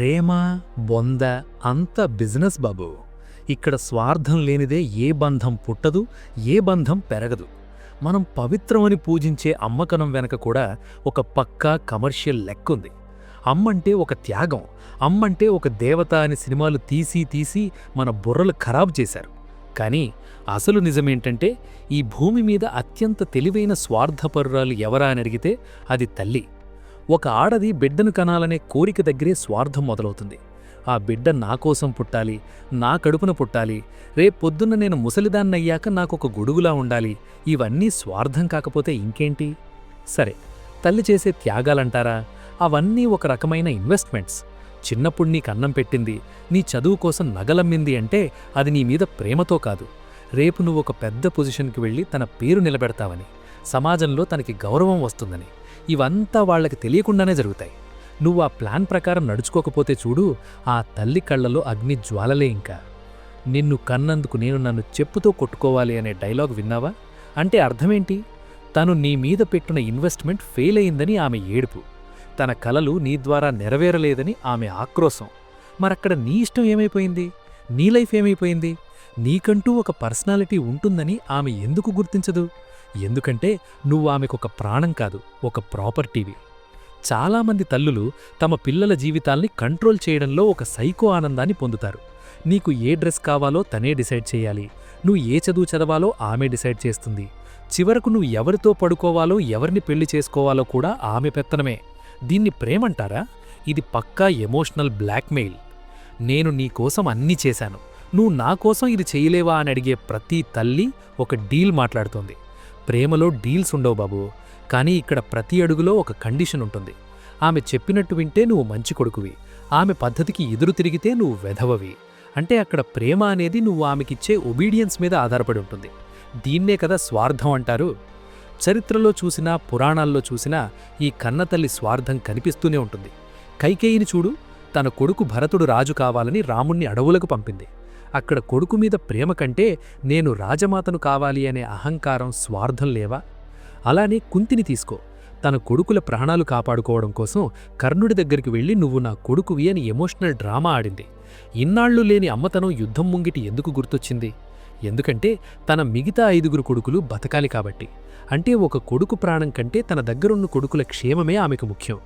ప్రేమ, బొంద అంతా బిజినెస్ బాబు. ఇక్కడ స్వార్థం లేనిదే ఏ బంధం పుట్టదు, ఏ బంధం పెరగదు. మనం పవిత్రమని పూజించే అమ్మకనం వెనక కూడా ఒక పక్కా కమర్షియల్ లెక్కుంది. అమ్మంటే ఒక త్యాగం, అమ్మంటే ఒక దేవత అని సినిమాలు తీసి తీసి మన బుర్రలు ఖరాబు చేశారు. కానీ అసలు నిజమేంటంటే, ఈ భూమి మీద అత్యంత తెలివైన స్వార్థపరురాలు ఎవరా అని అడిగితే అది తల్లి. ఒక ఆడది బిడ్డను కనాలనే కోరిక దగ్గరే స్వార్థం మొదలవుతుంది. ఆ బిడ్డ నాకోసం పుట్టాలి, నా కడుపున పుట్టాలి, రేపొద్దున్న నేను ముసలిదాన్నయ్యాక నాకొక గొడుగులా ఉండాలి. ఇవన్నీ స్వార్థం కాకపోతే ఇంకేంటి? సరే, తల్లి చేసే త్యాగాలంటారా? అవన్నీ ఒక రకమైన ఇన్వెస్ట్మెంట్స్. చిన్నప్పుడు నీకన్నం పెట్టింది, నీ చదువు కోసం నగలమ్మింది అంటే అది నీ మీద ప్రేమతో కాదు, రేపు నువ్వొక పెద్ద పొజిషన్కి వెళ్ళి తన పేరు నిలబెడతావని, సమాజంలో తనకి గౌరవం వస్తుందని. ఇవంతా వాళ్లకి తెలియకుండానే జరుగుతాయి. నువ్వు ఆ ప్లాన్ ప్రకారం నడుచుకోకపోతే చూడు, ఆ తల్లి కళ్లలో అగ్ని జ్వాలలే. ఇంకా నిన్ను కన్నందుకు నేను నన్ను చెప్పుతో కొట్టుకోవాలి అనే డైలాగ్ విన్నావా? అంటే అర్థమేంటి? తను నీ మీద పెట్టిన ఇన్వెస్ట్మెంట్ ఫెయిల్ అయిందని ఆమె ఏడుపు, తన కలలు నీ ద్వారా నెరవేరలేదని ఆమె ఆక్రోశం. మరక్కడ నీ ఇష్టం ఏమైపోయింది? నీ లైఫ్ ఏమైపోయింది? నీకంటూ ఒక పర్సనాలిటీ ఉంటుందని ఆమె ఎందుకు గుర్తించదు? ఎందుకంటే నువ్వు ఆమెకొక ప్రాణం కాదు, ఒక ప్రాపర్టీవి. చాలామంది తల్లులు తమ పిల్లల జీవితాల్ని కంట్రోల్ చేయడంలో ఒక సైకో ఆనందాన్ని పొందుతారు. నీకు ఏ డ్రెస్ కావాలో తనే డిసైడ్ చేయాలి, నువ్వు ఏ చదువు చదవాలో ఆమె డిసైడ్ చేస్తుంది, చివరకు నువ్వు ఎవరితో పడుకోవాలో ఎవరిని పెళ్లి చేసుకోవాలో కూడా ఆమె పెత్తనమే. దీన్ని ప్రేమంటారా? ఇది పక్కా ఎమోషనల్ బ్లాక్మెయిల్. నేను నీకోసం అన్నీ చేశాను, నువ్వు నాకోసం ఇది చేయలేవా అని అడిగే ప్రతి తల్లి ఒక డీల్ మాట్లాడుతోంది. ప్రేమలో డీల్స్ ఉండవు బాబు, కానీ ఇక్కడ ప్రతి అడుగులో ఒక కండిషన్ ఉంటుంది. ఆమె చెప్పినట్టు వింటే నువ్వు మంచి కొడుకువి, ఆమె పద్ధతికి ఎదురు తిరిగితే నువ్వు వెధవవి. అంటే అక్కడ ప్రేమ అనేది నువ్వు ఆమెకిచ్చే ఒబీడియన్స్ మీద ఆధారపడి ఉంటుంది. దీన్నే కదా స్వార్థం అంటారు. చరిత్రలో చూసినా పురాణాల్లో చూసినా ఈ కన్నతల్లి స్వార్థం కనిపిస్తూనే ఉంటుంది. కైకేయిని చూడు, తన కొడుకు భరతుడు రాజు కావాలని రాముణ్ణి అడవులకు పంపింది. అక్కడ కొడుకు మీద ప్రేమ కంటే నేను రాజమాతను కావాలి అనే అహంకారం, స్వార్థం లేవా? అలానే కుంతిని తీసుకో, తన కొడుకుల ప్రాణాలు కాపాడుకోవడం కోసం కర్ణుడి దగ్గరికి వెళ్ళి నువ్వు నా కొడుకువి అని ఎమోషనల్ డ్రామా ఆడింది. ఇన్నాళ్లు లేని అమ్మతనం యుద్ధం ముంగిటి ఎందుకు గుర్తొచ్చింది? ఎందుకంటే తన మిగతా 5 కొడుకులు బతకాలి కాబట్టి. అంటే ఒక కొడుకు ప్రాణం కంటే తన దగ్గరున్న కొడుకుల క్షేమమే ఆమెకు ముఖ్యం.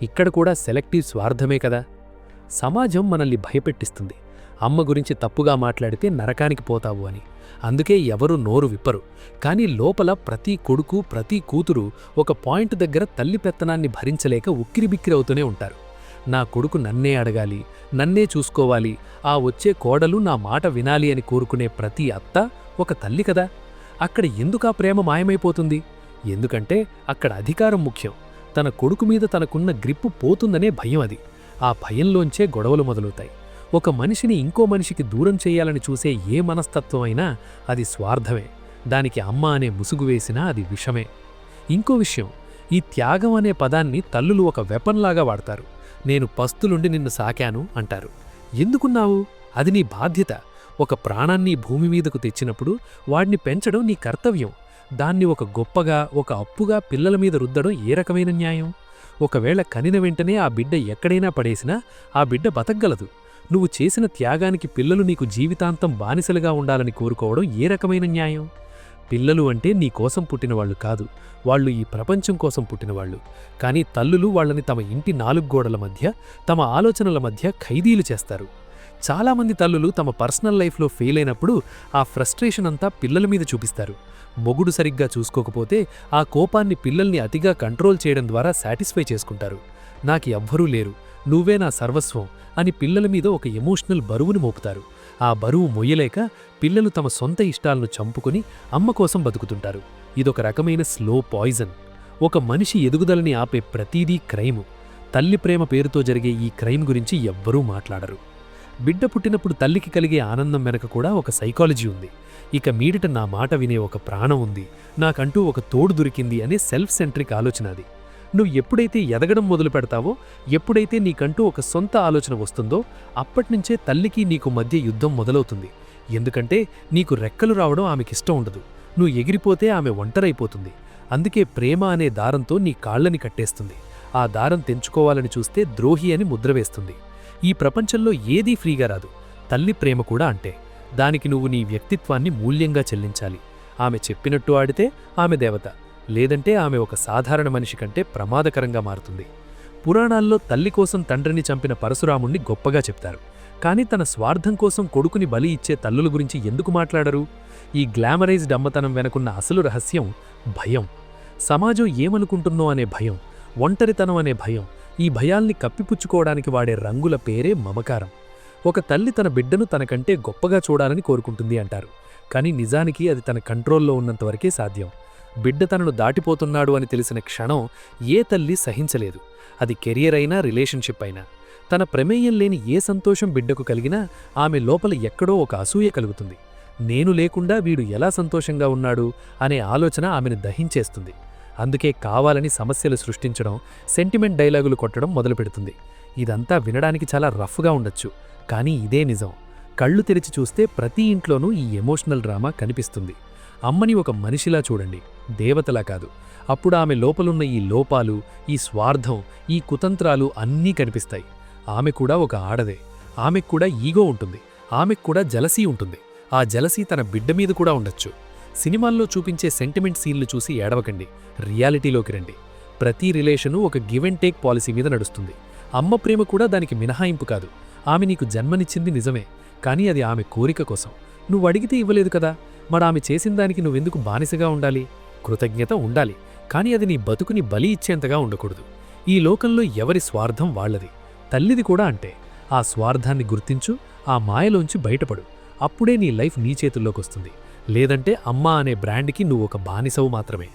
ఇక్కడ కూడా సెలెక్టివ్ స్వార్థమే కదా. సమాజం మనల్ని భయపెట్టిస్తుంది, అమ్మ గురించి తప్పుగా మాట్లాడితే నరకానికి పోతావు అని. అందుకే ఎవరూ నోరు విప్పరు. కానీ లోపల ప్రతి కొడుకు, ప్రతి కూతురు ఒక పాయింట్ దగ్గర తల్లి పెత్తనాన్ని భరించలేక ఉక్కిరిబిక్కిరవుతూనే ఉంటారు. నా కొడుకు నన్నే అడగాలి, నన్నే చూసుకోవాలి, ఆ వచ్చే కోడలు నా మాట వినాలి అని కోరుకునే ప్రతి అత్త ఒక తల్లి కదా. అక్కడ ఎందుకా ప్రేమ మాయమైపోతుంది? ఎందుకంటే అక్కడ అధికారం ముఖ్యం. తన కొడుకు మీద తనకున్న గ్రిప్పు పోతుందనే భయం అది. ఆ భయంలోంచే గొడవలు మొదలవుతాయి. ఒక మనిషిని ఇంకో మనిషికి దూరం చేయాలని చూసే ఏ మనస్తత్వం అయినా అది స్వార్థమే. దానికి అమ్మ అనే ముసుగు వేసినా అది విషమే. ఇంకో విషయం, ఈ త్యాగం అనే పదాన్ని తల్లులు ఒక వెపన్లాగా వాడతారు. నేను పస్తులుండి నిన్ను సాకాను అంటారు. ఎందుకున్నావు? అది నీ బాధ్యత. ఒక ప్రాణాన్ని భూమి మీదకు తెచ్చినప్పుడు వాడిని పెంచడం నీ కర్తవ్యం. దాన్ని ఒక గొప్పగా, ఒక అప్పుగా పిల్లల మీద రుద్దడం ఏ రకమైన న్యాయం? ఒకవేళ కనిన వెంటనే ఆ బిడ్డ ఎక్కడైనా పడేసినా ఆ బిడ్డ బతకగలదు. నువ్వు చేసిన త్యాగానికి పిల్లలు నీకు జీవితాంతం బానిసలుగా ఉండాలని కోరుకోవడం ఏ రకమైన న్యాయం? పిల్లలు అంటే నీకోసం పుట్టినవాళ్లు కాదు, వాళ్ళు ఈ ప్రపంచం కోసం పుట్టినవాళ్లు. కానీ తల్లులు వాళ్ళని తమ ఇంటి 4 గోడల మధ్య, తమ ఆలోచనల మధ్య ఖైదీలు చేస్తారు. చాలామంది తల్లులు తమ పర్సనల్ లైఫ్లో ఫెయిల్ అయినప్పుడు ఆ ఫ్రస్ట్రేషన్ అంతా పిల్లల మీద చూపిస్తారు. మొగుడు సరిగ్గా చూసుకోకపోతే ఆ కోపాన్ని పిల్లల్ని అతిగా కంట్రోల్ చేయడం ద్వారా సాటిస్ఫై చేసుకుంటారు. నాకు ఎవ్వరూ లేరు, నువ్వే నా సర్వస్వం అని పిల్లల మీద ఒక ఎమోషనల్ బరువును మోపుతారు. ఆ బరువు మొయ్యలేక పిల్లలు తమ సొంత ఇష్టాలను చంపుకుని అమ్మ కోసం బతుకుతుంటారు. ఇదొక రకమైన స్లో పాయిజన్. ఒక మనిషి ఎదుగుదలని ఆపే ప్రతీదీ క్రైము. తల్లి ప్రేమ పేరుతో జరిగే ఈ క్రైమ్ గురించి ఎవ్వరూ మాట్లాడరు. బిడ్డ పుట్టినప్పుడు తల్లికి కలిగే ఆనందం వెనక కూడా ఒక సైకాలజీ ఉంది. ఇక మీదట నా మాట వినే ఒక ప్రాణం ఉంది, నాకంటూ ఒక తోడు దొరికింది అనే సెల్ఫ్ సెంట్రిక్ ఆలోచన అది. నువ్వు ఎప్పుడైతే ఎదగడం మొదలు పెడతావో, ఎప్పుడైతే నీకంటూ ఒక సొంత ఆలోచన వస్తుందో, అప్పట్నుంచే తల్లికి నీకు మధ్య యుద్ధం మొదలవుతుంది. ఎందుకంటే నీకు రెక్కలు రావడం ఆమెకిష్టం ఉండదు. నువ్వు ఎగిరిపోతే ఆమె ఒంటరైపోతుంది. అందుకే ప్రేమ అనే దారంతో నీ కాళ్లని కట్టేస్తుంది. ఆ దారం తెంచుకోవాలని చూస్తే ద్రోహి అని ముద్ర వేస్తుంది. ఈ ప్రపంచంలో ఏదీ ఫ్రీగా రాదు. తల్లి ప్రేమ కూడా అంటే దానికి నువ్వు నీ వ్యక్తిత్వాన్ని మూల్యంగా చెల్లించాలి. ఆమె చెప్పినట్టు ఆడితే ఆమె దేవత, లేదంటే ఆమె ఒక సాధారణ మనిషి కంటే ప్రమాదకరంగా మారుతుంది. పురాణాల్లో తల్లి కోసం తండ్రిని చంపిన పరశురాముణ్ణి గొప్పగా చెప్తారు. కాని తన స్వార్థం కోసం కొడుకుని బలి ఇచ్చే తల్లుల గురించి ఎందుకు మాట్లాడరు? ఈ గ్లామరైజ్డ్ అమ్మతనం వెనకున్న అసలు రహస్యం భయం. సమాజం ఏమనుకుంటున్నో అనే భయం, ఒంటరితనం అనే భయం. ఈ భయాల్ని కప్పిపుచ్చుకోవడానికి వాడే రంగుల పేరే మమకారం. ఒక తల్లి తన బిడ్డను తనకంటే గొప్పగా చూడాలని కోరుకుంటుంది అంటారు. కాని నిజానికి అది తన కంట్రోల్లో ఉన్నంతవరకే సాధ్యం. బిడ్డ తనను దాటిపోతున్నాడు అని తెలిసిన క్షణం ఏ తల్లి సహించలేదు. అది కెరియర్ అయినా, రిలేషన్షిప్ అయినా. తన ప్రమేయం లేని ఏ సంతోషం బిడ్డకు కలిగినా ఆమె లోపల ఎక్కడో ఒక అసూయ కలుగుతుంది. నేను లేకుండా వీడు ఎలా సంతోషంగా ఉన్నాడు అనే ఆలోచన ఆమెను దహించేస్తుంది. అందుకే కావాలని సమస్యలు సృష్టించడం, సెంటిమెంట్ డైలాగులు కొట్టడం మొదలుపెడుతుంది. ఇదంతా వినడానికి చాలా రఫ్గా ఉండొచ్చు, కానీ ఇదే నిజం. కళ్ళు తెరిచి చూస్తే ప్రతి ఇంట్లోనూ ఈ ఎమోషనల్ డ్రామా కనిపిస్తుంది. అమ్మని ఒక మనిషిలా చూడండి, దేవతలా కాదు. అప్పుడు ఆమె లోపలున్న ఈ లోపాలు, ఈ స్వార్థం, ఈ కుతంత్రాలు అన్నీ కనిపిస్తాయి. ఆమె కూడా ఒక ఆడదే. ఆమెక్కూడా ఈగో ఉంటుంది. ఆమెక్కూడా జలసీ ఉంటుంది. ఆ జలసీ తన బిడ్డ మీద కూడా ఉండొచ్చు. సినిమాల్లో చూపించే సెంటిమెంట్ సీన్లు చూసి ఏడవకండి, రియాలిటీలోకి రండి. ప్రతి రిలేషను ఒక గివ్ అండ్ టేక్ పాలసీ మీద నడుస్తుంది. అమ్మ ప్రేమ కూడా దానికి మినహాయింపు కాదు. ఆమె నీకు జన్మనిచ్చింది నిజమే, కానీ అది ఆమె కోరిక కోసం. నువ్వు అడిగితే ఇవ్వలేదు కదా, మరామె చేసిన దానికి నువ్వెందుకు బానిసగా ఉండాలి? కృతజ్ఞత ఉండాలి, కానీ అది నీ బతుకుని బలి ఇచ్చేంతగా ఉండకూడదు. ఈ లోకంలో ఎవరి స్వార్థం వాళ్లది. తల్లిది కూడా అంటే. ఆ స్వార్థాన్ని గుర్తించు, ఆ మాయలోంచి బయటపడు. అప్పుడే నీ లైఫ్ నీ చేతుల్లోకొస్తుంది. లేదంటే అమ్మ అనే బ్రాండ్కి నువ్వు ఒక బానిసవు మాత్రమే.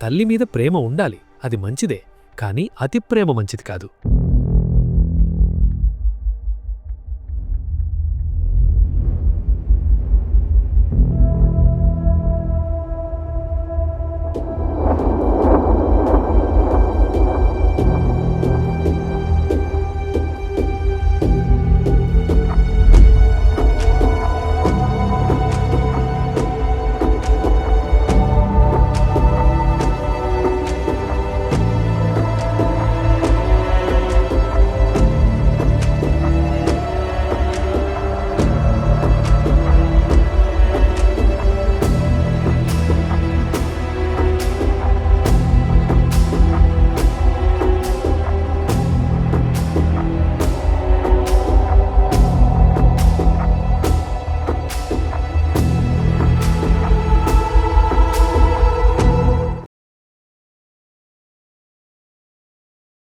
తల్లి మీద ప్రేమ ఉండాలి, అది మంచిదే, కానీ అతి ప్రేమ మంచిది కాదు.